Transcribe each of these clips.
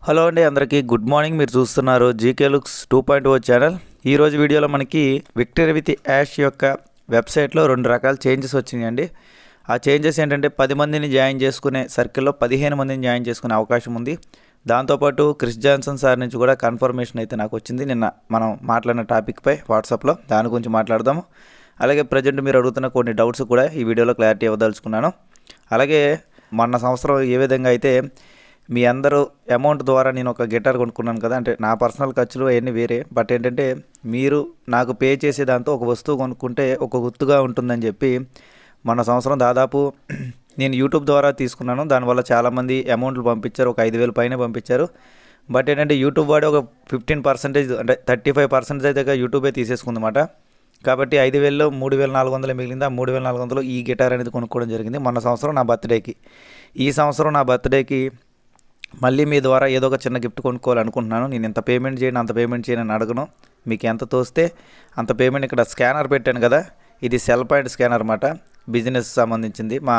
Hello అండి, అందరికీ good morning. మీరు చూస్తున్నారు జీకే లుక్స్ 2.0 ఛానల్. ఈరోజు వీడియోలో మనకి విక్టరీ విత్ యాష్ యొక్క వెబ్సైట్లో 2 రకాల చేంజెస్ వచ్చినాయండి. ఆ చేంజెస్ ఏంటంటే 10 మందిని జాయిన్ చేసుకునే సర్కిల్లో 15 మందిని జాయిన్ చేసుకునే అవకాశం ఉంది. దాంతోపాటు క్రిస్ జాన్సన్ సార్ నుంచి కూడా కన్ఫర్మేషన్ అయితే నాకు వచ్చింది నిన్న మనం మాట్లాడిన టాపిక్పై వాట్సాప్లో. దాని గురించి మాట్లాడదాము. అలాగే ప్రజెంట్ మీరు అడుగుతున్న కొన్ని డౌట్స్ కూడా ఈ వీడియోలో క్లారిటీ ఇవ్వదలుచుకున్నాను. అలాగే మొన్న సంవత్సరం ఏ విధంగా అయితే మీ అందరూ అమౌంట్ ద్వారా నేను ఒక గిటార్ కొనుక్కున్నాను కదా, అంటే నా పర్సనల్ ఖర్చులు అవన్నీ వేరే, బట్ ఏంటంటే మీరు నాకు పే చేసే దాంతో ఒక వస్తువు కొనుక్కుంటే ఒక గుర్తుగా ఉంటుందని చెప్పి మొన్న సంవత్సరం దాదాపు నేను యూట్యూబ్ ద్వారా తీసుకున్నాను. దానివల్ల చాలామంది అమౌంట్లు పంపించారు, ఒక 5,000 పైన పంపించారు. బట్ ఏంటంటే యూట్యూబ్ వాడి ఒక 15% అంటే 35% అయితే యూట్యూబే తీసేసుకుందన్నమాట. కాబట్టి 5,000లో 3,400 మిగిలింది. ఆ 3,400 ఈ గిటార్ అనేది కొనుక్కోవడం జరిగింది మొన్న సంవత్సరం నా బర్త్డేకి. ఈ సంవత్సరం నా బర్త్డేకి మళ్ళీ మీ ద్వారా ఏదో ఒక చిన్న గిఫ్ట్ కొనుక్కోవాలనుకుంటున్నాను. నేను ఇంత పేమెంట్ చేయండి, అంత పేమెంట్ చేయని అని అడగను. మీకు ఎంత తోస్తే అంత పేమెంట్. ఇక్కడ స్కానర్ పెట్టాను కదా, ఇది సెల్ పాయింట్ స్కానర్ అన్నమాట. బిజినెస్ సంబంధించింది, మా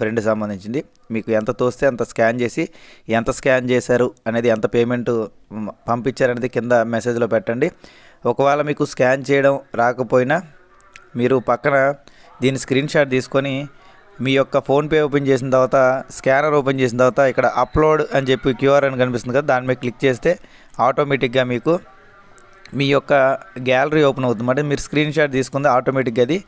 ఫ్రెండ్ సంబంధించింది. మీకు ఎంత తోస్తే అంత స్కాన్ చేసి ఎంత స్కాన్ చేశారు అనేది, ఎంత పేమెంట్ పంపించారనేది కింద మెసేజ్లో పెట్టండి. ఒకవేళ మీకు స్కాన్ చేయడం రాకపోయినా మీరు పక్కన దీని స్క్రీన్ షాట్ తీసుకొని మీ యొక్క ఫోన్పే ఓపెన్ చేసిన తర్వాత, స్కానర్ ఓపెన్ చేసిన తర్వాత ఇక్కడ అప్లోడ్ అని చెప్పి క్యూఆర్ అని కనిపిస్తుంది కదా, దాని మీద క్లిక్ చేస్తే ఆటోమేటిక్గా మీకు మీ యొక్క గ్యాలరీ ఓపెన్ అవుతుంది అన్నమాట. మీరు స్క్రీన్ షాట్ తీసుకుంది ఆటోమేటిక్గా అది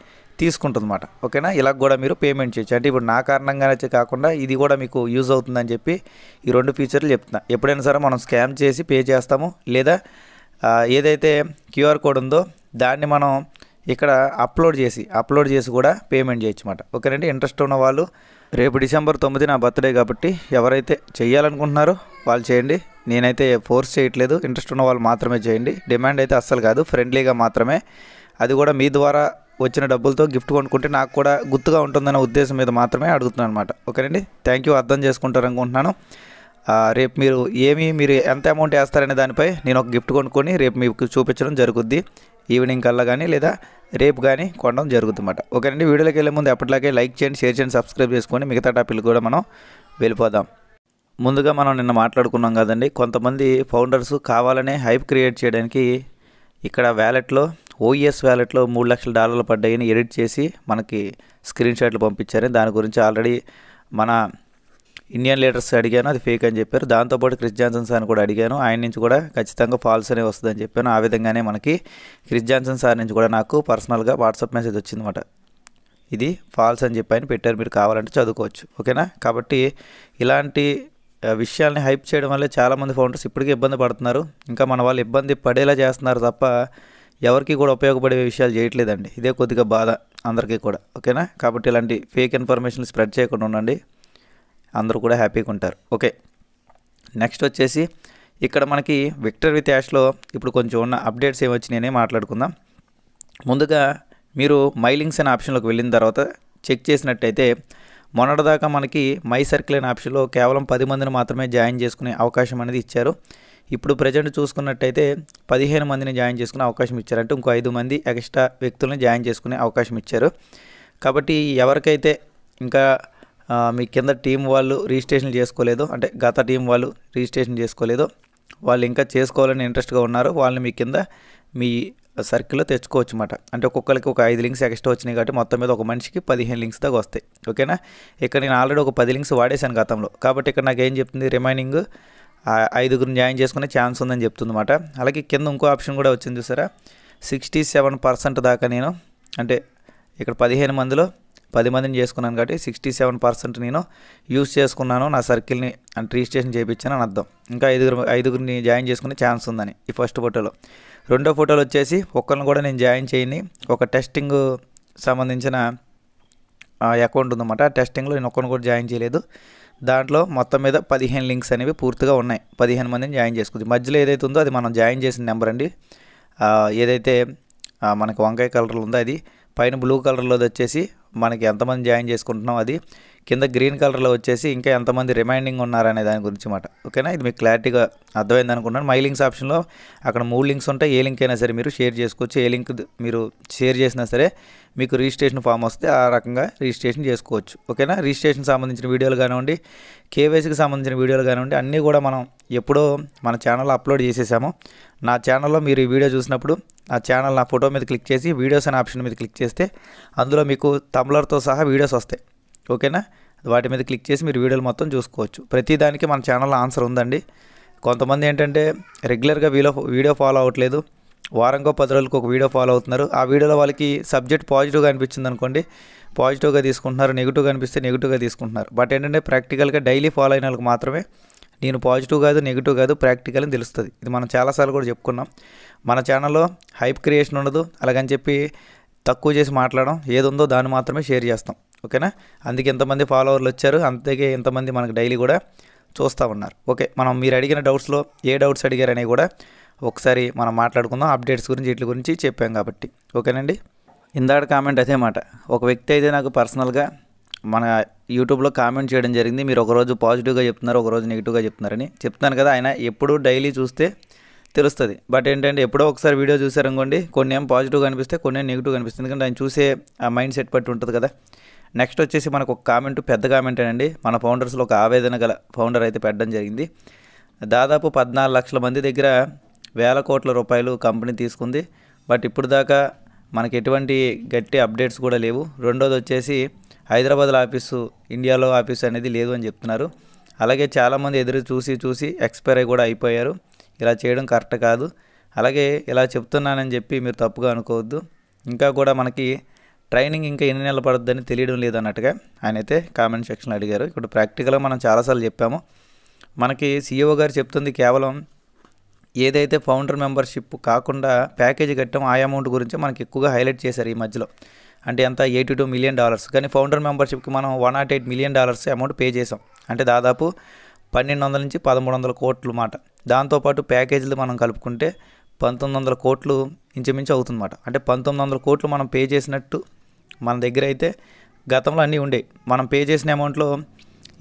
తీసుకుంటుంది అన్నమాట. ఓకేనా? ఇలా కూడా మీరు పేమెంట్ చేయొచ్చు. అంటే ఇప్పుడు నా కారణంగానే కాకుండా ఇది కూడా మీకు యూజ్ అవుతుందని చెప్పి ఈ 2 ఫీచర్లు చెప్తున్నా. ఎప్పుడైనా సరే మనం స్కామ్ చేసి పే చేస్తాము, లేదా ఏదైతే క్యూఆర్ కోడ్ ఉందో దాన్ని మనం ఇక్కడ అప్లోడ్ చేసి కూడా పేమెంట్ చేయొచ్చు అన్నమాట. ఓకేనండి? ఇంట్రెస్ట్ ఉన్న వాళ్ళు రేపు డిసెంబర్ 9 నా బర్త్డే కాబట్టి ఎవరైతే చేయాలనుకుంటున్నారో వాళ్ళు చేయండి. నేనైతే ఫోర్స్ చేయట్లేదు, ఇంట్రెస్ట్ ఉన్న వాళ్ళు మాత్రమే చేయండి. డిమాండ్ అయితే అస్సలు కాదు, ఫ్రెండ్లీగా మాత్రమే. అది కూడా మీ ద్వారా వచ్చిన డబ్బులతో గిఫ్ట్ కొనుక్కుంటే నాకు కూడా గుర్తుగా ఉంటుందనే ఉద్దేశం మీద మాత్రమే అడుగుతున్నాను అనమాట. ఓకేనండి? Thank you. అర్థం చేసుకుంటారు అనుకుంటున్నాను. రేపు మీరు ఎంత అమౌంట్ వేస్తారనే దానిపై నేను ఒక గిఫ్ట్ కొనుక్కొని రేపు మీకు చూపించడం జరుగుద్ది. ఈవినింగ్ కల్లా కానీ లేదా రేపు కానీ కొనడం జరుగుతుందన్నమాట. ఓకేనండి? వీడియోలోకి వెళ్ళే ముందు ఎప్పటిలాగే లైక్ చేయండి, షేర్ చేయండి, సబ్స్క్రైబ్ చేసుకొని మిగతా టాపిక్లు కూడా మనం వెళ్ళిపోదాం. ముందుగా మనం నిన్న మాట్లాడుకున్నాం కదండి, కొంతమంది ఫౌండర్స్ కావాలనే హైప్ క్రియేట్ చేయడానికి ఇక్కడ వ్యాలెట్లో ఓఈఎస్ వ్యాలెట్లో $3 లక్షల పడ్డాయని ఎడిట్ చేసి మనకి స్క్రీన్ షాట్లు పంపించారు. దాని గురించి ఆల్రెడీ మన ఇండియన్ లీడర్స్ అడిగాను, అది ఫేక్ అని చెప్పారు. దాంతోపాటు క్రిస్ జాన్సన్ సార్ని కూడా అడిగాను, ఆయన నుంచి కూడా ఖచ్చితంగా ఫాల్స్ అనే వస్తుందని చెప్పాను. ఆ విధంగానే మనకి క్రిస్ జాన్సన్ సార్ నుంచి కూడా నాకు పర్సనల్గా వాట్సాప్ మెసేజ్ వచ్చిందన్నమాట. ఇది ఫాల్స్ అని చెప్పి ఆయన పెట్టారు, మీరు కావాలంటే చదువుకోవచ్చు. ఓకేనా? కాబట్టి ఇలాంటి విషయాల్ని హైప్ చేయడం వల్ల చాలామంది ఫౌండర్స్ ఇప్పటికీ ఇబ్బంది పడుతున్నారు. ఇంకా మన వాళ్ళు ఇబ్బంది పడేలా చేస్తున్నారు తప్ప ఎవరికి కూడా ఉపయోగపడే విషయాలు చేయట్లేదండి. ఇదే కొద్దిగా బాధ అందరికీ కూడా. ఓకేనా? కాబట్టి ఇలాంటి ఫేక్ ఇన్ఫర్మేషన్ స్ప్రెడ్ చేయకుండా ఉండండి, అందరూ కూడా హ్యాపీగా ఉంటారు. ఓకే, నెక్స్ట్ వచ్చేసి ఇక్కడ మనకి విక్టరీ విత్ యాష్లో ఇప్పుడు కొంచెం ఉన్న అప్డేట్స్ ఏమొచ్చినాయని మాట్లాడుకుందాం. ముందుగా మీరు మై లింక్స్ అనే ఆప్షన్లోకి వెళ్ళిన తర్వాత చెక్ చేసినట్టయితే మొన్నటిదాకా మనకి మై సర్కిల్ అనే ఆప్షన్లో కేవలం 10 మందిని మాత్రమే జాయిన్ చేసుకునే అవకాశం అనేది ఇచ్చారు. ఇప్పుడు ప్రజెంట్ చూసుకున్నట్టయితే 15 మందిని జాయిన్ చేసుకునే అవకాశం ఇచ్చారు. అంటే ఇంకో 5 మంది ఎక్స్ట్రా వ్యక్తులని జాయిన్ చేసుకునే అవకాశం ఇచ్చారు. కాబట్టి ఎవరికైతే ఇంకా మీ కింద టీం వాళ్ళు రిజిస్ట్రేషన్ చేసుకోలేదో, అంటే గత టీం వాళ్ళు రిజిస్ట్రేషన్ చేసుకోలేదో, వాళ్ళు ఇంకా చేసుకోవాలని ఇంట్రెస్ట్గా ఉన్నారో వాళ్ళని మీ కింద మీ సర్కిల్లో తెచ్చుకోవచ్చు అన్నమాట. అంటే ఒక్కొక్కరికి ఒక 5 లింక్స్ ఎక్స్ట్రా వచ్చినాయి కాబట్టి మొత్తం మీద ఒక మనిషికి 15 లింక్స్ దాకా వస్తాయి. ఓకేనా? ఇక్కడ నేను ఆల్రెడీ ఒక 10 లింక్స్ వాడేశాను గతంలో. కాబట్టి ఇక్కడ నాకు ఏం చెప్తుంది, రిమైనింగ్ 5గురిని జాయిన్ చేసుకునే ఛాన్స్ ఉందని చెప్తుంది అన్నమాట. అలాగే కింద ఇంకో ఆప్షన్ కూడా వచ్చింది చూసారా, 67% దాకా నేను, అంటే ఇక్కడ 15 మందిలో 10 మందిని చేసుకున్నాను కాబట్టి 67% నేను యూజ్ చేసుకున్నాను, నా సర్కిల్ని అంటే రిజిస్ట్రేషన్ చేయించాను అని అర్థం. ఇంకా 5గురిని జాయిన్ చేసుకునే ఛాన్స్ ఉందని ఈ ఫస్ట్ ఫోటోలో. రెండో ఫోటోలో వచ్చేసి ఒక్కరిని కూడా నేను జాయిన్ చేయని ఒక టెస్టింగ్ సంబంధించిన అకౌంట్ ఉందన్నమాట. ఆ టెస్టింగ్లో నేను ఒక్కరిని కూడా జాయిన్ చేయలేదు. దాంట్లో మొత్తం మీద 15 లింక్స్ అనేవి పూర్తిగా ఉన్నాయి. 15 మందిని జాయిన్ చేసుకోవచ్చు. మధ్యలో ఏదైతే ఉందో అది మనం జాయిన్ చేసిన నెంబర్ అండి. ఏదైతే మనకు వంకాయ కలర్లో ఉందో అది, పైన బ్లూ కలర్లోది వచ్చేసి మనకి ఎంతమంది జాయిన్ చేసుకుంటున్నాం అది, కింద గ్రీన్ కలర్లో వచ్చేసి ఇంకా ఎంతమంది రిమైండింగ్ ఉన్నారనే దాని గురించి మాట. ఓకేనా? ఇది మీకు క్లారిటీగా అర్థమైంది అనుకుంటున్నాను. మై లింక్స్ ఆప్షన్లో అక్కడ 3 లింక్స్ ఉంటాయి. ఏ లింక్ అయినా సరే మీరు షేర్ చేసుకోవచ్చు. ఏ లింక్ మీరు షేర్ చేసినా సరే మీకు రిజిస్ట్రేషన్ ఫామ్ వస్తే ఆ రకంగా రిజిస్ట్రేషన్ చేసుకోవచ్చు. ఓకేనా? రిజిస్ట్రేషన్ సంబంధించిన వీడియోలు కానివ్వండి, కేవైసీకి సంబంధించిన వీడియోలు కానివ్వండి, అన్నీ కూడా మనం ఎప్పుడో మన ఛానల్లో అప్లోడ్ చేసేసాము. నా ఛానల్లో మీరు ఈ వీడియో చూసినప్పుడు నా ఫోటో మీద క్లిక్ చేసి వీడియోస్ అనే ఆప్షన్ మీద క్లిక్ చేస్తే అందులో మీకు థంబ్నెయిల్తో సహా వీడియోస్ వస్తాయి. ఓకేనా, వాటి మీద క్లిక్ చేసి మీరు వీడియోలు మొత్తం చూసుకోవచ్చు. ప్రతిదానికి మన ఛానల్లో ఆన్సర్ ఉందండి. కొంతమంది ఏంటంటే రెగ్యులర్గా వీడియో ఫాలో అవ్వట్లేదు, వారంకో 10 రోజులకు ఒక వీడియో ఫాలో అవుతున్నారు. ఆ వీడియోలో వాళ్ళకి సబ్జెక్ట్ పాజిటివ్గా అనిపించింది అనుకోండి, పాజిటివ్గా తీసుకుంటున్నారు, నెగిటివ్గా అనిపిస్తే నెగిటివ్గా తీసుకుంటున్నారు. బట్ ఏంటంటే ప్రాక్టికల్గా డైలీ ఫాలో అయిన వాళ్ళకి మాత్రమే నేను పాజిటివ్ కాదు నెగిటివ్ కాదు ప్రాక్టికల్ అని తెలుస్తుంది. ఇది మనం చాలాసార్లు కూడా చెప్పుకున్నాం. మన ఛానల్లో హైప్ క్రియేషన్ ఉండదు, అలాగని చెప్పి తక్కువ చేసి మాట్లాడడం, ఏది ఉందో దాన్ని మాత్రమే షేర్ చేస్తాం. ఓకేనా, అందుకే ఎంతమంది ఫాలోవర్లు వచ్చారు, అంతకే ఎంతమంది మనకు డైలీ కూడా చూస్తూ ఉన్నారు. ఓకే, మనం మీరు అడిగిన డౌట్స్లో ఏ డౌట్స్ అడిగారనేవి కూడా ఒకసారి మనం మాట్లాడుకుందాం. అప్డేట్స్ గురించి వీటి గురించి చెప్పాం కాబట్టి. ఓకేనండి, ఇందాక కామెంట్ అదే మాట. ఒక వ్యక్తి అయితే నాకు పర్సనల్గా మన యూట్యూబ్లో కామెంట్ చేయడం జరిగింది, మీరు ఒకరోజు పాజిటివ్గా చెప్తున్నారు, ఒకరోజు నెగిటివ్గా చెప్తున్నారని. చెప్తున్నాను కదా, ఆయన ఎప్పుడు డైలీ చూస్తే తెలుస్తుంది. బట్ ఏంటంటే ఎప్పుడో ఒకసారి వీడియో చూసారనుకోండి, కొన్ని ఏం పాజిటివ్గా అనిపిస్తే కొన్ని నెగిటివ్గా అనిపిస్తుంది. ఎందుకంటే ఆయన చూసే ఆ మైండ్ సెట్ బట్టి ఉంటుంది కదా. నెక్స్ట్ వచ్చేసి మనకు ఒక కామెంట్, పెద్ద కామెంట్ అండి. మన ఫౌండర్స్లో ఒక ఆవేదన గల ఫౌండర్ అయితే పెట్టడం జరిగింది. దాదాపు 14 లక్షల మంది దగ్గర వేల కోట్ల రూపాయలు కంపెనీ తీసుకుంది. బట్ ఇప్పుడు దాకా మనకి ఎటువంటి గట్టి అప్డేట్స్ కూడా లేవు. రెండోది వచ్చేసి హైదరాబాద్లో ఆఫీసు, ఇండియాలో ఆఫీసు అనేది లేదు అని చెప్తున్నారు. అలాగే చాలామంది ఎదురు చూసి ఎక్స్పైర్ అయి కూడా అయిపోయారు. ఇలా చేయడం కరెక్ట్ కాదు. అలాగే ఇలా చెప్తున్నానని చెప్పి మీరు తప్పుగా అనుకోవద్దు. ఇంకా కూడా మనకి ట్రైనింగ్ ఇంకా ఎన్ని నెలలు పడుతుందని తెలియడం లేదన్నట్టుగా ఆయన అయితే కామెంట్ సెక్షన్లో అడిగారు. ఇప్పుడు ప్రాక్టికల్గా మనం చాలాసార్లు చెప్పాము. మనకి CEO గారు చెప్తుంది కేవలం ఏదైతే ఫౌండర్ మెంబర్షిప్ కాకుండా ప్యాకేజీ కట్టామో ఆ అమౌంట్ గురించి మనకి ఎక్కువగా హైలైట్ చేశారు ఈ మధ్యలో. అంటే ఎంత $82 మిలియన్. కానీ ఫౌండర్ మెంబర్షిప్కి మనం $108 మిలియన్ అమౌంట్ పే చేసాం. అంటే దాదాపు 1200 నుంచి 1300 కోట్లు మాట. దాంతోపాటు ప్యాకేజీలు మనం కలుపుకుంటే 1900 కోట్లు ఇంచుమించు అవుతుందన్నమాట. అంటే 1900 కోట్లు మనం పే చేసినట్టు మన దగ్గర అయితే గతంలో అన్నీ ఉండేవి. మనం పే చేసిన అమౌంట్లో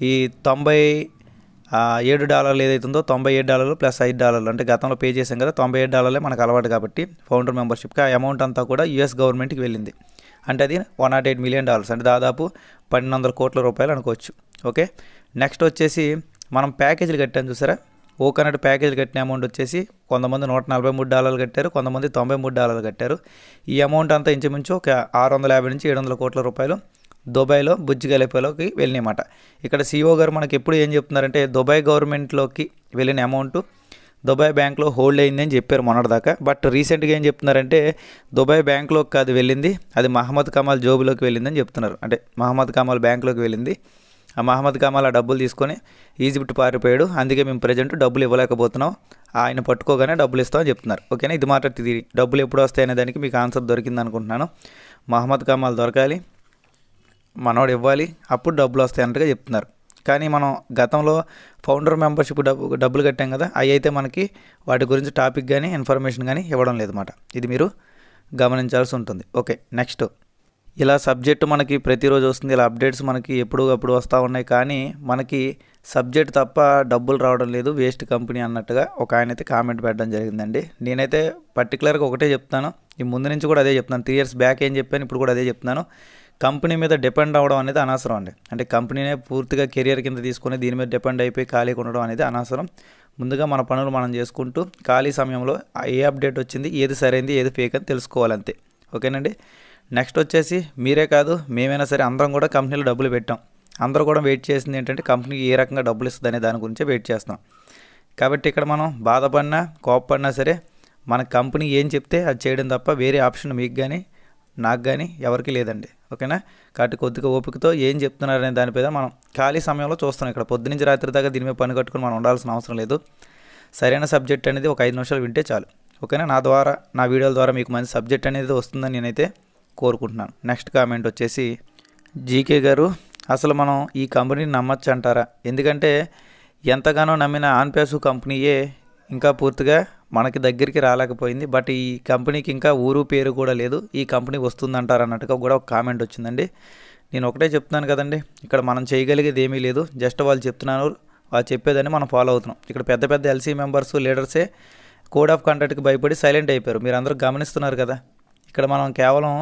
ఈ $97 ఏదైతుందో $97 ప్లస్ $5 అంటే గతంలో పే చేసాం కదా, $98 మనకు అలవాటు కాబట్టి ఫౌండర్ మెంబర్షిప్కి ఆ అమౌంట్ అంతా కూడా US గవర్నమెంట్కి వెళ్ళింది. అంటే అది $108 మిలియన్, అంటే దాదాపు 1200 కోట్ల రూపాయలు అనుకోవచ్చు. ఓకే, నెక్స్ట్ వచ్చేసి మనం ప్యాకేజీలు కట్టాం చూసారా, ఓకనట్ ప్యాకేజీలు కట్టిన అమౌంట్ వచ్చేసి కొంతమంది $143 కట్టారు, కొంతమంది $93 కట్టారు. ఈ అమౌంట్ అంతా ఇంచుమించు ఒక 650 నుంచి 700 కోట్ల రూపాయలు దుబాయ్లో బుర్జ్ ఖలీఫాలోకి వెళ్ళినమాట. ఇక్కడ CEO గారు మనకి ఎప్పుడు ఏం చెప్తున్నారంటే దుబాయ్ గవర్నమెంట్లోకి వెళ్ళిన అమౌంట్ దుబాయ్ బ్యాంక్లో హోల్డ్ అయిందని చెప్పారు మొన్నటిదాకా. బట్ రీసెంట్గా ఏం చెప్తున్నారంటే దుబాయ్ బ్యాంక్లోకి కాదు వెళ్ళింది, అది మహమ్మద్ కమాల్ జోబులోకి వెళ్ళిందని చెప్తున్నారు. అంటే మహమ్మద్ కమాల్ బ్యాంక్లోకి వెళ్ళింది. ఆ మహమ్మద్ కమాల్ ఆ డబ్బులు తీసుకొని ఈజిప్ట్ పారిపోయాడు, అందుకే మేము ప్రజెంట్ డబ్బులు ఇవ్వలేకపోతున్నాం, ఆయన పట్టుకోగానే డబ్బులు ఇస్తామని చెప్తున్నారు. ఓకేనా, ఇది మాట. ఇది డబ్బులు ఎప్పుడు వస్తాయనే దానికి మీకు ఆన్సర్ దొరికింది అనుకుంటున్నాను. మహమ్మద్ కమాల్ దొరకాలి, మనోడు ఇవ్వాలి, అప్పుడు డబ్బులు వస్తాయన్నట్టుగా చెప్తున్నారు. కానీ మనం గతంలో ఫౌండర్ మెంబర్షిప్ డబ్బులు కట్టాం కదా, అవి అయితే మనకి వాటి గురించి టాపిక్ కానీ ఇన్ఫర్మేషన్ కానీ ఇవ్వడం లేదన్నమాట. ఇది మీరు గమనించాల్సి ఉంటుంది. ఓకే, నెక్స్ట్ ఇలా సబ్జెక్టు మనకి ప్రతిరోజు వస్తుంది, ఇలా అప్డేట్స్ మనకి ఎప్పుడప్పుడు వస్తూ ఉన్నాయి. కానీ మనకి సబ్జెక్ట్ తప్ప డబ్బులు రావడం లేదు, వేస్ట్ కంపెనీ అన్నట్టుగా ఒక ఆయన అయితే కామెంట్ పెట్టడం జరిగిందండి. నేనైతే పర్టికులర్గా ఒకటే చెప్తాను, ఈ ముందు నుంచి కూడా అదే చెప్తాను. 3 years బ్యాక్ ఏం చెప్పాను, ఇప్పుడు కూడా అదే చెప్తున్నాను. కంపెనీ మీద డిపెండ్ అవ్వడం అనేది అనవసరం అండి. అంటే కంపెనీనే పూర్తిగా కెరియర్ కింద తీసుకొని దీని మీద డిపెండ్ అయిపోయి ఖాళీగా ఉండడం అనేది అనవసరం. ముందుగా మన పనులు మనం చేసుకుంటూ ఖాళీ సమయంలో ఏ అప్డేట్ వచ్చింది, ఏది సరైంది, ఏది ఫేక్ అని తెలుసుకోవాలంతే. ఓకేనండి, నెక్స్ట్ వచ్చేసి మీరే కాదు మేమైనా సరే అందరం కూడా కంపెనీలో డబ్బులు పెట్టాం. అందరూ కూడా వెయిట్ చేసింది ఏంటంటే కంపెనీకి ఏ రకంగా డబ్బులు ఇస్తుంది అనే దాని గురించే వెయిట్ చేస్తున్నాం. కాబట్టి ఇక్కడ మనం బాధపడినా కోపపడినా సరే మన కంపెనీ ఏం చెప్తే అది చేయడం తప్ప వేరే ఆప్షన్ మీకు కానీ నాకు కానీ ఎవరికి లేదండి. ఓకేనా, కాబట్టి కొద్దిగా ఓపికతో ఏం చెప్తున్నారనే దానిపైన మనం ఖాళీ సమయంలో చూస్తున్నాం. ఇక్కడ పొద్దునుంచి రాత్రి దాకా దీని మీద పని కట్టుకుని మనం ఉండాల్సిన అవసరం లేదు. సరైన సబ్జెక్ట్ అనేది ఒక 5 నిమిషాలు వింటే చాలు. ఓకేనా, నా వీడియోల ద్వారా మీకు మంచి సబ్జెక్ట్ అనేది వస్తుందని నేనైతే కోరుకుంటున్నాను. నెక్స్ట్ కామెంట్ వచ్చేసి జీకే గారు, అసలు మనం ఈ కంపెనీని నమ్మచ్చు అంటారా? ఎందుకంటే ఎంతగానో నమ్మిన ఆన్పేసు కంపెనీయే ఇంకా పూర్తిగా మనకి దగ్గరికి రాలేకపోయింది. బట్ ఈ కంపెనీకి ఇంకా ఊరు పేరు కూడా లేదు, ఈ కంపెనీ వస్తుందంటారు అన్నట్టుగా కూడా ఒక కామెంట్ వచ్చిందండి. నేను ఒకటే చెప్తున్నాను కదండి, ఇక్కడ మనం చేయగలిగేది ఏమీ లేదు. జస్ట్ వాళ్ళు చెప్తున్నారు, వాళ్ళు చెప్పేదని మనం ఫాలో అవుతున్నాం. ఇక్కడ పెద్ద పెద్ద LC మెంబర్స్ లీడర్సే కోడ్ ఆఫ్ కండక్ట్కి భయపడి సైలెంట్ అయిపోయారు. మీరు అందరూ గమనిస్తున్నారు కదా. ఇక్కడ మనం కేవలం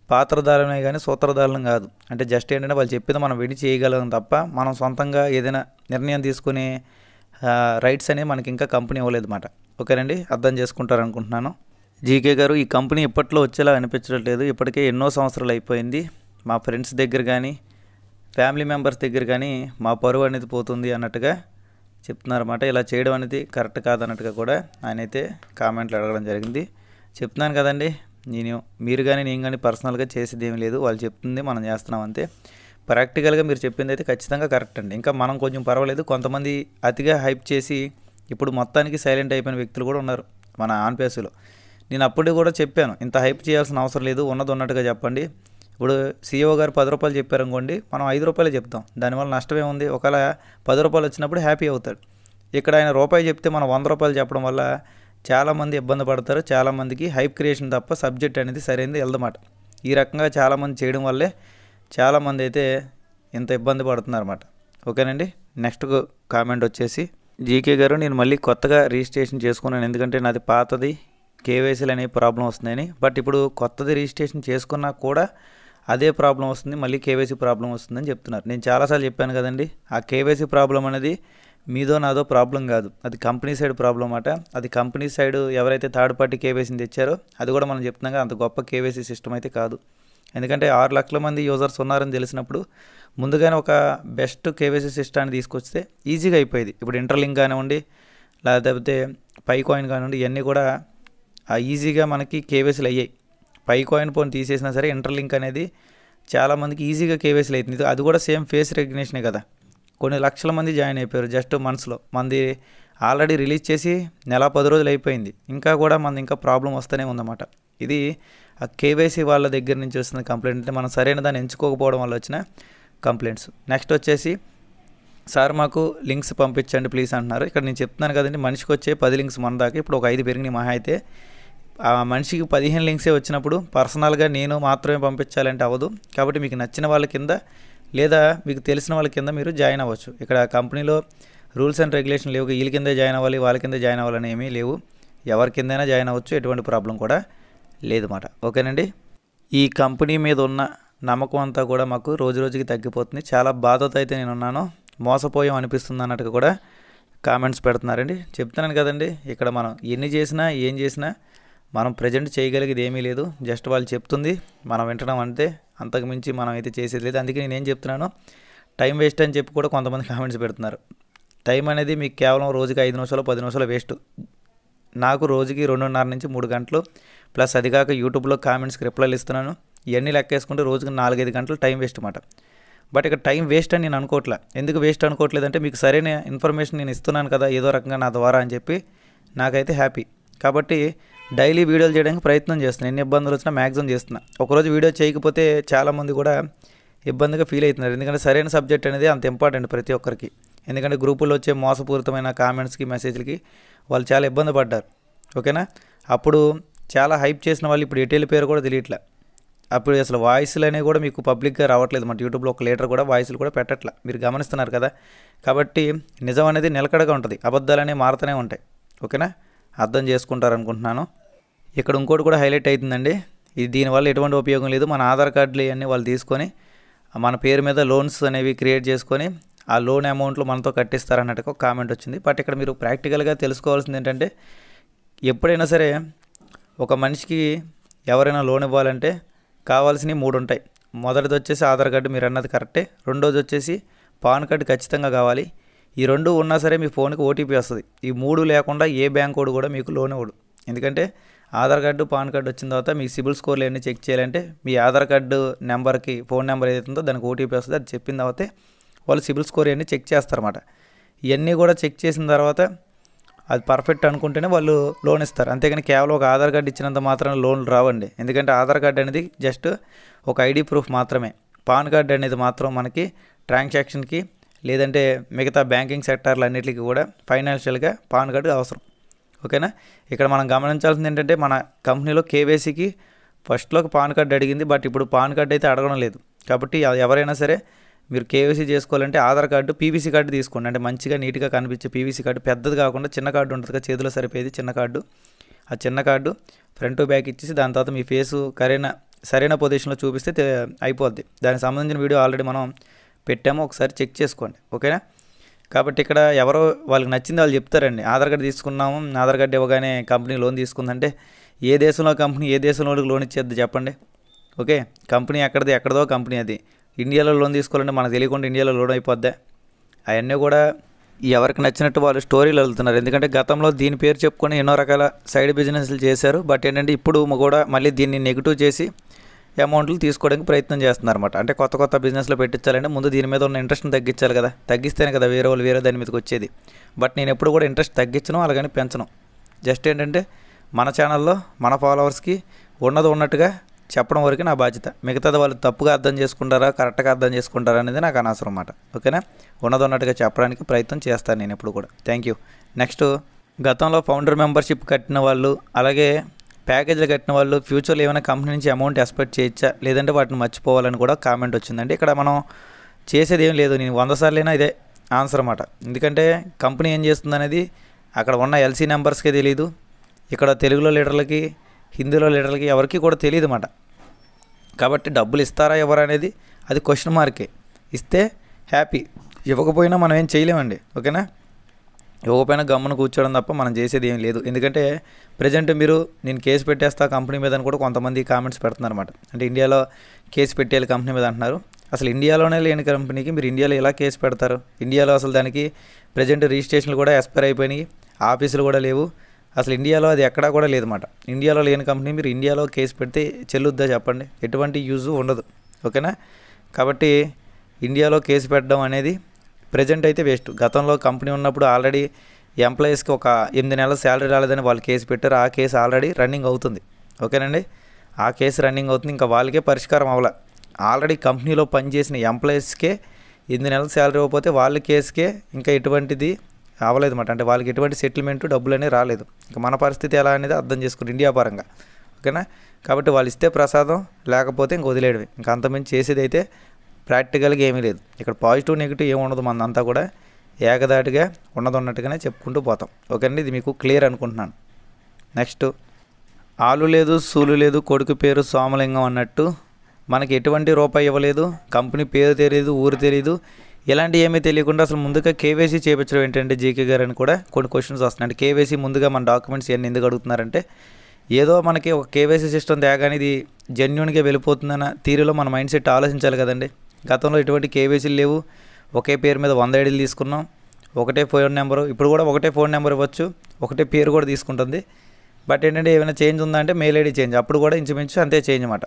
పాత్రధారులమే కానీ సూత్రధారులం కాదు. అంటే జస్ట్ ఏంటంటే వాళ్ళు చెప్పేది మనం విని చేయగలం తప్ప మనం సొంతంగా ఏదైనా నిర్ణయం తీసుకునే రైట్స్ అనేవి మనకి ఇంకా కంపెనీ ఇవ్వలేదు అన్నమాట. ఓకేనండి, అర్థం చేసుకుంటారు అనుకుంటున్నాను. జీకే గారు, ఈ కంపెనీ ఇప్పట్లో వచ్చేలా అనిపించట్లేదు. ఇప్పటికే ఎన్నో సంవత్సరాలు అయిపోయింది. మా ఫ్రెండ్స్ దగ్గర కానీ ఫ్యామిలీ మెంబర్స్ దగ్గర కానీ మా పరువు అనేది పోతుంది అన్నట్టుగా చెప్తున్నారన్నమాట. ఇలా చేయడం అనేది కరెక్ట్ కాదన్నట్టుగా కూడా ఆయన అయితే కామెంట్లు అడగడం జరిగింది. చెప్తున్నాను కదండి, మీరు కానీ నేను కానీ పర్సనల్గా చేసేది ఏమీ లేదు. వాళ్ళు చెప్తుంది మనం చేస్తున్నాం అంతే. ప్రాక్టికల్గా మీరు చెప్పింది అయితే ఖచ్చితంగా కరెక్ట్ అండి. ఇంకా మనం కొంచెం పర్వాలేదు. కొంతమంది అతిగా హైప్ చేసి ఇప్పుడు మొత్తానికి సైలెంట్ అయిపోయిన వ్యక్తులు కూడా ఉన్నారు మన ఆన్పేస్లో. నేను అప్పుడు కూడా చెప్పాను, ఇంత హైప్ చేయాల్సిన అవసరం లేదు, ఉన్నది ఉన్నట్టుగా చెప్పండి. ఇప్పుడు సీఈఓ గారు 10 రూపాయలు చెప్పారనుకోండి, మనం 5 రూపాయలు చెప్తాం. దానివల్ల నష్టం ఏముంది? ఒకవేళ 10 రూపాయలు వచ్చినప్పుడు హ్యాపీ అవుతాడు. ఇక్కడ ఆయన రూపాయి చెప్తే మనం 100 రూపాయలు చెప్పడం వల్ల చాలామంది ఇబ్బంది పడతారు. చాలామందికి హైప్ క్రియేషన్ తప్ప సబ్జెక్ట్ అనేది సరైనది వెళ్దన్నమాట. ఈ రకంగా చాలామంది చేయడం వల్లే చాలామంది అయితే ఇంత ఇబ్బంది పడుతున్నారన్నమాట. ఓకేనండి, నెక్స్ట్ కామెంట్ వచ్చేసి, జీకే గారు, నేను మళ్ళీ కొత్తగా రిజిస్ట్రేషన్ చేసుకున్నాను. ఎందుకంటే నాది పాతది కేవైసీలు అనే ప్రాబ్లం వస్తుందని. బట్ ఇప్పుడు కొత్తది రిజిస్ట్రేషన్ చేసుకున్నా కూడా అదే ప్రాబ్లం వస్తుంది, మళ్ళీ కేవైసీ ప్రాబ్లం వస్తుందని చెప్తున్నారు. నేను చాలాసార్లు చెప్పాను కదండి, ఆ కేవైసీ ప్రాబ్లం అనేది మీదో నాదో ప్రాబ్లం కాదు, అది కంపెనీ సైడ్ ప్రాబ్లం అన్నమాట. అది కంపెనీ సైడ్ ఎవరైతే థర్డ్ పార్టీ కేవైసీని తెచ్చారో అది కూడా మనం చెప్తున్నాం కదా, అంత గొప్ప కేవైసీ సిస్టమ్ అయితే కాదు. ఎందుకంటే 6 లక్షల మంది యూజర్స్ ఉన్నారని తెలిసినప్పుడు ముందుగానే ఒక బెస్ట్ కేవైసీ సిస్టాన్ని తీసుకొస్తే ఈజీగా అయిపోయేది. ఇప్పుడు ఇంటర్లింక్ కానివ్వండి, లేకపోతే పై కాయిన్ కానివ్వండి, ఇవన్నీ కూడా ఈజీగా మనకి కేవైసీలు అయ్యాయి. పై కాయిన్ పోని తీసేసినా సరే ఇంటర్లింక్ అనేది చాలామందికి ఈజీగా కేవైసీలు అవుతుంది. అది కూడా సేమ్ ఫేస్ రికగ్నిషనే కదా. కొన్ని లక్షల మంది జాయిన్ అయిపోయారు జస్ట్ మంత్స్లో. మంది ఆల్రెడీ రిలీజ్ చేసి నెల 10 రోజులు అయిపోయింది, ఇంకా కూడా మనది ఇంకా ప్రాబ్లం వస్తూనే ఉందన్నమాట. ఇది ఆ కేవైసీ వాళ్ళ దగ్గర నుంచి వస్తున్న కంప్లైంట్, అంటే మనం సరైన దాన్ని ఎంచుకోకపోవడం వల్ల వచ్చిన కంప్లైంట్స్. నెక్స్ట్ వచ్చేసి, సార్ మాకు లింక్స్ పంపించండి ప్లీజ్ అంటున్నారు. ఇక్కడ నేను చెప్తున్నాను కదండి, మనిషికి వచ్చే 10 లింక్స్ మన దాకా, ఇప్పుడు ఒక 5 పెరిగినాయి మహా అయితే. ఆ మనిషికి 15 లింక్సే వచ్చినప్పుడు పర్సనల్గా నేను మాత్రమే పంపించాలంటే అవ్వదు. కాబట్టి మీకు నచ్చిన వాళ్ళ కింద లేదా మీకు తెలిసిన వాళ్ళ కింద మీరు జాయిన్ అవ్వచ్చు. ఇక్కడ కంపెనీలో రూల్స్ అండ్ రెగ్యులేషన్ లేవు, వీళ్ళ కిందే జాయిన్ అవ్వాలి వాళ్ళ కింద జాయిన్ అవ్వాలని ఏమీ లేవు. ఎవరి కిందైనా జాయిన్ అవ్వచ్చు, ఎటువంటి ప్రాబ్లం కూడా లేదన్నమాట. ఓకేనండి, ఈ కంపెనీ మీద ఉన్న నమ్మకం అంతా కూడా మాకు రోజు రోజుకి తగ్గిపోతుంది. చాలా బాధతో అయితే నేను ఉన్నాను, మోసపోయాం అనిపిస్తుంది అన్నట్టుగా కూడా కామెంట్స్ పెడుతున్నారండి. చెప్తున్నాను కదండి, ఇక్కడ మనం ఎన్ని చేసినా ఏం చేసినా మనం ప్రజెంట్ చేయగలిగేది ఏమీ లేదు. జస్ట్ వాళ్ళు చెప్తుంది మనం వింటడం అంతే, అంతకుమించి మనం అయితే చేసేది లేదు. అందుకే నేనేం చెప్తున్నాను, టైం వేస్ట్ అని చెప్పి కూడా కొంతమంది కామెంట్స్ పెడుతున్నారు. టైం అనేది మీకు కేవలం రోజుకి 5 నిమిషాలు 10 నిమిషాలు వేస్ట్. నాకు రోజుకి 2.5 నుంచి 3 గంటలు, ప్లస్ అది కాక యూట్యూబ్లో కామెంట్స్కి రిప్లైలు ఇస్తున్నాను. ఇవన్నీ లెక్కేసుకుంటే రోజుకి 4-5 గంటలు టైం వేస్ట్ అన్నమాట. బట్ ఇక్కడ టైం వేస్ట్ అని నేను అనుకోవట్లే. ఎందుకు వేస్ట్ అనుకోవట్లేదంటే మీకు సరైన ఇన్ఫర్మేషన్ నేను ఇస్తున్నాను కదా ఏదో రకంగా నా ద్వారా అని చెప్పి నాకైతే హ్యాపీ. కాబట్టి డైలీ వీడియోలు చేయడానికి ప్రయత్నం చేస్తున్నాను. ఎన్ని ఇబ్బందులు వచ్చినా మ్యాక్సిమం చేస్తున్నా. ఒకరోజు వీడియో చేయకపోతే చాలామంది కూడా ఇబ్బందిగా ఫీల్ అవుతున్నారు. ఎందుకంటే సరైన సబ్జెక్ట్ అనేది అంత ఇంపార్టెంట్ ప్రతి ఒక్కరికి. ఎందుకంటే గ్రూపుల్లో వచ్చే మోసపూరితమైన కామెంట్స్కి మెసేజ్లకి వాళ్ళు చాలా ఇబ్బంది పడ్డారు. ఓకేనా, అప్పుడు చాలా హైప్ చేసిన వాళ్ళు ఇప్పుడు ఎటు వెళ్ళిపోయారు కూడా తెలియట్లే. అప్పుడు అసలు వాయిస్లు అనేవి కూడా మీకు పబ్లిక్గా రావట్లేదు. మన యూట్యూబ్లో ఒక లీటర్ కూడా వాయిస్లు కూడా పెట్టట్లా, మీరు గమనిస్తున్నారు కదా. కాబట్టి నిజం అనేది నిలకడగా ఉంటుంది, అబద్ధాలు అనేవి మారుతూనే ఉంటాయి. ఓకేనా, అర్థం చేసుకుంటారనుకుంటున్నాను. ఇక్కడ ఇంకోటి కూడా హైలైట్ అవుతుందండి, ఇది దీనివల్ల ఎటువంటి ఉపయోగం లేదు. మన ఆధార్ కార్డులు ఇవన్నీ వాళ్ళు తీసుకొని మన పేరు మీద లోన్స్ అనేవి క్రియేట్ చేసుకొని ఆ లోన్ అమౌంట్లు మనతో కట్టిస్తారన్నట్టుగా ఒక కామెంట్ వచ్చింది. బట్ ఇక్కడ మీరు ప్రాక్టికల్గా తెలుసుకోవాల్సింది ఏంటంటే, ఎప్పుడైనా సరే ఒక మనిషికి ఎవరైనా లోన్ ఇవ్వాలంటే కావాల్సినవి 3 ఉంటాయి. మొదటిది వచ్చేసి ఆధార్ కార్డు, మీరు అన్నది కరెక్టే. రెండోది వచ్చేసి పాన్ కార్డు ఖచ్చితంగా కావాలి. ఈ 2 ఉన్నా సరే మీ ఫోన్కి ఓటీపీ వస్తుంది. ఈ 3 లేకుండా ఏ బ్యాంక్ వాడు కూడా మీకు లోన్ ఇవ్వడు. ఎందుకంటే ఆధార్ కార్డు పాన్ కార్డు వచ్చిన తర్వాత మీ సిబిల్ స్కోర్లు అన్నీ చెక్ చేయాలంటే మీ ఆధార్ కార్డు నెంబర్కి ఫోన్ నెంబర్ ఏదైతే ఉందో దానికి ఓటీపీ వస్తుంది. అది చెప్పిన తర్వాతే వాళ్ళు సిబిల్ స్కోర్ అన్నీ చెక్ చేస్తారన్నమాట. ఇవన్నీ కూడా చెక్ చేసిన తర్వాత అది పర్ఫెక్ట్ అనుకుంటేనే వాళ్ళు లోన్ ఇస్తారు. అంతేగాని కేవలం ఒక ఆధార్ కార్డు ఇచ్చినంత మాత్రం లోన్లు రావండి. ఎందుకంటే ఆధార్ కార్డు అనేది జస్ట్ ఒక ఐడి ప్రూఫ్ మాత్రమే. పాన్ కార్డు అనేది మాత్రం మనకి ట్రాన్సాక్షన్కి లేదంటే మిగతా బ్యాంకింగ్ సెక్టార్లు అన్నిటికీ కూడా ఫైనాన్షియల్గా పాన్ కార్డు అవసరం. ఓకేనా, ఇక్కడ మనం గమనించాల్సింది ఏంటంటే, మన కంపెనీలో కేవైసీకి ఫస్ట్లో పాన్ కార్డు అడిగింది, బట్ ఇప్పుడు పాన్ కార్డు అయితే అడగడం లేదు. కాబట్టి ఎవరైనా సరే మీరు కేవైసీ చేసుకోవాలంటే ఆధార్ కార్డు పీవీసీ కార్డు తీసుకోండి. అంటే మంచిగా నీట్గా కనిపించే పీవీసీ కార్డు, పెద్దది కాకుండా చిన్న కార్డు ఉంటుంది కదా చేతిలో సరిపోయేది చిన్న కార్డు. ఆ చిన్న కార్డు ఫ్రంట్ బ్యాక్ ఇచ్చేసి దాని తర్వాత మీ ఫేసు సరైన పొజిషన్లో చూపిస్తే అయిపోద్ది. దానికి సంబంధించిన వీడియో ఆల్రెడీ మనం పెట్టాము, ఒకసారి చెక్ చేసుకోండి. ఓకేనా, కాబట్టి ఇక్కడ ఎవరో వాళ్ళకి నచ్చింది వాళ్ళు చెప్తారండి. ఆధార్ కార్డు తీసుకున్నాము, ఆధార్ కార్డు ఇవ్వగానే కంపెనీ లోన్ తీసుకుందంటే ఏ దేశంలో కంపెనీ ఏ దేశంలో లోన్ ఇచ్చేద్ది చెప్పండి? ఓకే, కంపెనీ ఎక్కడదో కంపెనీ అది. ఇండియాలో లోన్ తీసుకోవాలంటే మనకు తెలియకుండా ఇండియాలో లోన్ అయిపోద్దా? అవన్నీ కూడా ఎవరికి నచ్చినట్టు వాళ్ళు స్టోరీలు వెళ్తున్నారు. ఎందుకంటే గతంలో దీని పేరు చెప్పుకొని ఎన్నో రకాల సైడ్ బిజినెస్లు చేశారు. బట్ ఏంటంటే ఇప్పుడు కూడా మళ్ళీ దీన్ని నెగిటివ్ చేసి అమౌంట్లు తీసుకోవడానికి ప్రయత్నం చేస్తున్నారు అనమాట. అంటే కొత్త బిజినెస్లో పెట్టించాలంటే ముందు దీని మీద ఉన్న ఇంట్రెస్ట్ని తగ్గించాలి కదా, తగ్గిస్తేనే కదా వేరే వాళ్ళు వేరే దాని మీదకి వచ్చేది. బట్ నేను ఎప్పుడు కూడా ఇంట్రెస్ట్ తగ్గించను, అలాగని పెంచను. జస్ట్ ఏంటంటే మన ఛానల్లో మన ఫాలోవర్స్కి ఉన్నట్టుగా చెప్పడం వరకు నా బాధ్యత. మిగతాది వాళ్ళు తప్పుగా అర్థం చేసుకుంటారా కరెక్ట్గా అర్థం చేసుకుంటారా అనేది నాకు అనవసరం అన్నమాట. ఓకేనా, ఉన్నట్టుగా చెప్పడానికి ప్రయత్నం చేస్తాను నేను ఎప్పుడు కూడా. Thank you. నెక్స్ట్, గతంలో ఫౌండర్ మెంబర్షిప్ కట్టిన వాళ్ళు అలాగే ప్యాకేజీలు కట్టిన వాళ్ళు ఫ్యూచర్లో ఏమైనా కంపెనీ నుంచి అమౌంట్ ఎక్స్పెక్ట్ చేయొచ్చా, లేదంటే వాటిని మర్చిపోవాలని కూడా కామెంట్ వచ్చిందండి. ఇక్కడ మనం చేసేది ఏం లేదు, నేను 100 సార్లైనా ఇదే ఆన్సర్ అన్నమాట. ఎందుకంటే కంపెనీ ఏం చేస్తుంది అనేది అక్కడ ఉన్న ఎల్సీ నెంబర్స్కే తెలియదు, ఇక్కడ తెలుగులో లీడర్లకి హిందీలో లీడర్లకి ఎవరికి కూడా తెలియదు అన్నమాట. కాబట్టి డబ్బులు ఇస్తారా ఎవరు అనేది అది క్వశ్చన్ మార్కే. ఇస్తే హ్యాపీ, ఇవ్వకపోయినా మనం ఏం చేయలేమండి. ఓకేనా, ఇవ్వకపోయినా గమ్మున కూర్చోవడం తప్ప మనం చేసేది ఏం లేదు. ఎందుకంటే ప్రజెంట్ మీరు నేను కేసు పెట్టేస్తా కంపెనీ మీద అని కూడా కొంతమంది కామెంట్స్ పెడుతున్నారు అనమాట. అంటే ఇండియాలో కేసు పెట్టేయాలి కంపెనీ మీద అంటున్నారు. అసలు ఇండియాలోనే లేని కంపెనీకి మీరు ఇండియాలో ఎలా కేసు పెడతారు? ఇండియాలో అసలు దానికి ప్రజెంట్ రిజిస్ట్రేషన్లు కూడా ఎక్స్పైర్ అయిపోయినాయి, ఆఫీసులు కూడా లేవు. అసలు ఇండియాలో అది ఎక్కడా కూడా లేదన్నమాట. ఇండియాలో లేని కంపెనీ మీరు ఇండియాలో కేసు పెడితే చెల్లుద్దా చెప్పండి? ఎటువంటి యూజ్ ఉండదు. ఓకేనా, కాబట్టి ఇండియాలో కేసు పెట్టడం అనేది ప్రజెంట్ అయితే వేస్ట్. గతంలో కంపెనీ ఉన్నప్పుడు ఆల్రెడీ ఎంప్లాయీస్కి ఒక 8 నెలల శాలరీ రాలేదని వాళ్ళు కేసు పెట్టారు. ఆ కేసు ఆల్రెడీ రన్నింగ్ అవుతుంది. ఓకేనండి, ఆ కేసు రన్నింగ్ అవుతుంది, ఇంకా వాళ్ళకే పరిష్కారం అవ్వాల. ఆల్రెడీ కంపెనీలో పనిచేసిన ఎంప్లాయీస్కే 8 నెలల శాలరీ ఇవ్వకపోతే వాళ్ళ కేసుకే ఇంకా ఎటువంటిది అవ్వలేదు అన్నమాట. అంటే వాళ్ళకి ఎటువంటి సెటిల్మెంట్ డబ్బులు అనేవి రాలేదు. ఇంకా మన పరిస్థితి ఎలా అనేది అర్థం చేసుకుని ఇండియా పరంగా. ఓకేనా, కాబట్టి వాళ్ళు ఇస్తే ప్రసాదం, లేకపోతే ఇంక వదిలేయడమే. ఇంకా అంతమంది చేసేది అయితే ప్రాక్టికల్గా ఏమీ లేదు. ఇక్కడ పాజిటివ్ నెగిటివ్ ఏమి ఉండదు, మనంతా కూడా ఏకదాటిగా ఉన్నట్టుగానే చెప్పుకుంటూ పోతాం. ఓకేనండి, ఇది మీకు క్లియర్ అనుకుంటున్నాను. నెక్స్ట్, ఆలు లేదు సూలు లేదు కొడుకు పేరు సోమలింగం అన్నట్టు మనకి ఎటువంటి రూపాయి ఇవ్వలేదు, కంపెనీ పేరు తెలియదు, ఊరు తెలియదు, ఇలాంటి ఏమీ తెలియకుండా అసలు ముందుగా కేవైసీ చేయించడం ఏంటంటే జీకే గారు అని కూడా కొన్ని క్వశ్చన్స్ వస్తున్నాయి. అంటే కేవైసీ ముందుగా మన డాక్యుమెంట్స్ ఇవన్నీ ఎందుకు అడుగుతున్నారంటే ఏదో మనకి ఒక కేవైసీ సిస్టమ్ తేగానే ఇది జెన్యున్గా వెళ్ళిపోతుందన్న తీరులో మన మైండ్ సెట్ ఆలోచించాలి కదండి. గతంలో ఎటువంటి కేవైసీలు లేవు, ఒకే పేరు మీద 100 ఐడీలు తీసుకున్నాం, ఒకటే ఫోన్ నెంబరు. ఇప్పుడు కూడా ఒకటే ఫోన్ నెంబర్ ఇవ్వచ్చు, ఒకటే పేరు కూడా తీసుకుంటుంది. బట్ ఏంటంటే ఏమైనా చేంజ్ ఉందా అంటే మెయిల్ ఐడి చేంజ్, అప్పుడు కూడా ఇంచుమించు అంతే చేంజ్ అన్నమాట.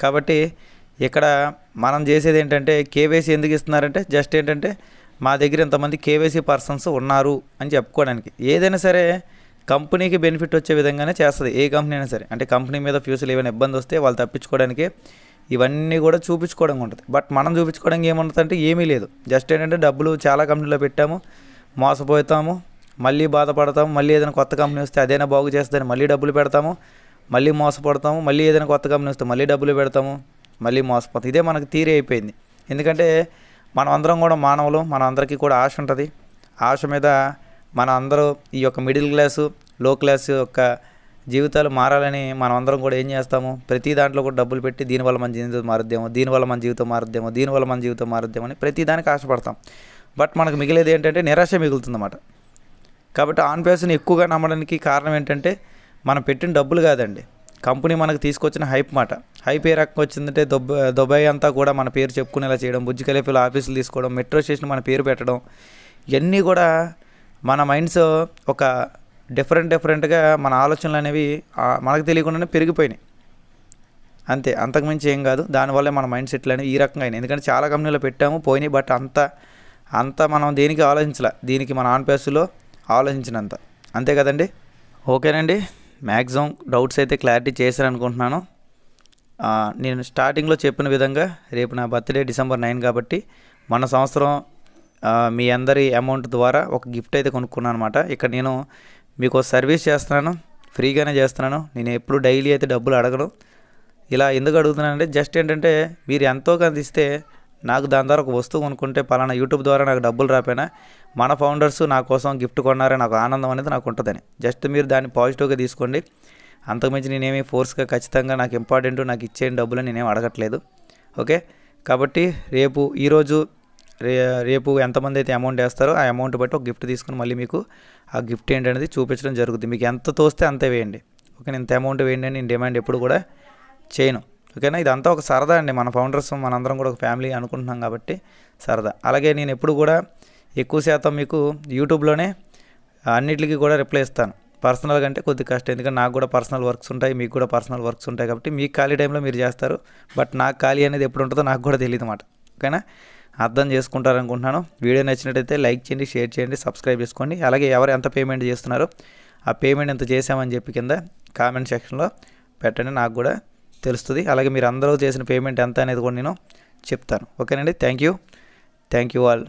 కాబట్టి ఇక్కడ మనం చేసేది ఏంటంటే కేవైసీ ఎందుకు ఇస్తున్నారంటే జస్ట్ ఏంటంటే మా దగ్గర ఇంతమంది కేవైసీ పర్సన్స్ ఉన్నారు అని చెప్పుకోవడానికి. ఏదైనా సరే కంపెనీకి బెనిఫిట్ వచ్చే విధంగానే చేస్తుంది ఏ కంపెనీ అయినా సరే. అంటే కంపెనీ మీద ఫ్యూచర్లో ఏమైనా ఇబ్బంది వస్తే వాళ్ళు తప్పించుకోవడానికి ఇవన్నీ కూడా చూపించుకోవడం ఉంటుంది. బట్ మనం చూపించుకోవడానికి ఏముంటుంది అంటే ఏమీ లేదు. జస్ట్ ఏంటంటే డబ్బులు చాలా కంపెనీలో పెట్టాము, మోసపోతాము, మళ్ళీ బాధపడతాము, మళ్ళీ ఏదైనా కొత్త కంపెనీ వస్తే అదైనా బాగు చేస్తుందని మళ్ళీ డబ్బులు పెడతాము, మళ్ళీ మోసపడతాము, మళ్ళీ ఏదైనా కొత్త కంపెనీ వస్తే మళ్ళీ డబ్బులు పెడతాము, మళ్ళీ మోసపోతాం. ఇదే మనకు తీరే అయిపోయింది. ఎందుకంటే మనం అందరం కూడా మానవులు, మన అందరికీ కూడా ఆశ ఉంటుంది. ఆశ మీద మన అందరూ ఈ యొక్క మిడిల్ క్లాసు లో క్లాస్ యొక్క జీవితాలు మారాలని మనం అందరం కూడా ఏం చేస్తాము, ప్రతి దాంట్లో కూడా డబ్బులు పెట్టి దీనివల్ల మన జీవితం మారుద్దేమో, దీనివల్ల మన జీవితం మారుద్దేమో, దీనివల్ల మన జీవితం మారుద్దేమో అని ప్రతి దానికి ఆశపడతాం. బట్ మనకు మిగిలేది ఏంటంటే నిరాశ మిగులుతుందన్నమాట. కాబట్టి ఆన్ పేస్ని ఎక్కువగా నమ్మడానికి కారణం ఏంటంటే మనం పెట్టిన డబ్బులు కాదండి, కంపెనీ మనకు తీసుకొచ్చిన హైప్ మాట. హైప్ ఏ రకంగా వచ్చిందంటే దుబాయ్ అంతా కూడా మన పేరు చెప్పుకునేలా చేయడం, బుర్జ్ ఖలీఫాలో ఆఫీసులు తీసుకోవడం, మెట్రో స్టేషన్ మన పేరు పెట్టడం, ఇవన్నీ కూడా మన మైండ్స్ ఒక డిఫరెంట్గా మన ఆలోచనలు అనేవి మనకు తెలియకుండానే పెరిగిపోయినాయి. అంతే, అంతకుమించి ఏం కాదు. దానివల్లే మన మైండ్ సెట్లు అనేవి ఈ రకంగా అయినాయి. ఎందుకంటే చాలా కంపెనీలో పెట్టాము పోయినాయి, బట్ అంత మనం దేనికి ఆలోచించాల, దీనికి మన ఆన్ పేస్లో ఆలోచించినంత. అంతే కదండి. ఓకేనండి, మ్యాక్సిమం డౌట్స్ అయితే క్లారిటీ చేశాను అనుకుంటున్నాను. నేను స్టార్టింగ్లో చెప్పిన విధంగా రేపు నా బర్త్డే December 9 కాబట్టి మన సంవత్సరం మీ అందరి అమౌంట్ ద్వారా ఒక గిఫ్ట్ అయితే కొనుక్కున్నాను అనమాట. ఇక్కడ నేను మీకు సర్వీస్ చేస్తున్నాను, ఫ్రీగానే చేస్తున్నాను. నేను ఎప్పుడు డైలీ అయితే డబ్బులు అడగను. ఇలా ఎందుకు అడుగుతున్నానంటే జస్ట్ ఏంటంటే మీరు ఎంతో కొంత ఇస్తే నాకు దాని ద్వారా ఒక వస్తువు కొనుక్కుంటే పలానా యూట్యూబ్ ద్వారా నాకు డబ్బులు రాపోయినా మన ఫౌండర్స్ నా కోసం గిఫ్ట్ కొన్నారని నాకు ఆనందం అనేది నాకు ఉంటుందని. జస్ట్ మీరు దాన్ని పాజిటివ్గా తీసుకోండి. అంతకుమించి నేనేమి ఫోర్స్గా ఖచ్చితంగా నాకు ఇంపార్టెంట్ నాకు ఇచ్చేయండి డబ్బులు నేనేమి అడగట్లేదు. ఓకే, కాబట్టి రేపు ఈరోజు రేపు ఎంతమంది అయితే అమౌంట్ వేస్తారో ఆ అమౌంట్ బట్టి ఒక గిఫ్ట్ తీసుకుని మళ్ళీ మీకు ఆ గిఫ్ట్ ఏంటనేది చూపించడం జరుగుతుంది. మీకు ఎంత తోస్తే అంతే వేయండి, ఓకేనా. ఇంత అమౌంట్ వేయండి అని నేను డిమాండ్ ఎప్పుడు కూడా చేయను, ఓకేనా. ఇదంతా ఒక సరదా అండి, మన ఫౌండర్స్ మనందరం కూడా ఒక ఫ్యామిలీ అనుకుంటున్నాం కాబట్టి సరదా. అలాగే నేను ఎప్పుడు కూడా ఎక్కువ శాతం మీకు యూట్యూబ్లోనే అన్నిటికీ కూడా రిప్లై ఇస్తాను. పర్సనల్గా అంటే కొద్ది కష్టం, ఎందుకంటే నాకు కూడా పర్సనల్ వర్క్స్ ఉంటాయి, మీకు కూడా పర్సనల్ వర్క్స్ ఉంటాయి కాబట్టి మీకు ఖాళీ టైంలో మీరు చేస్తారు, బట్ నాకు ఖాళీ అనేది ఎప్పుడు ఉంటుందో నాకు కూడా తెలియదు అన్నమాట, ఓకేనా. అర్థం చేసుకుంటారనుకుంటున్నాను. వీడియో నచ్చినట్టయితే లైక్ చేయండి, షేర్ చేయండి, సబ్స్క్రైబ్ చేసుకోండి. అలాగే ఎవరు ఎంత పేమెంట్ చేస్తున్నారో ఆ పేమెంట్ ఎంత చేసామని చెప్పి కింద కామెంట్ సెక్షన్లో పెట్టండి, నాకు కూడా తెలుస్తుంది. అలాగే మీరు అందరూ చేసిన పేమెంట్ ఎంత అనేది కూడా నేను చెప్తాను, ఓకేనండి. Thank you all.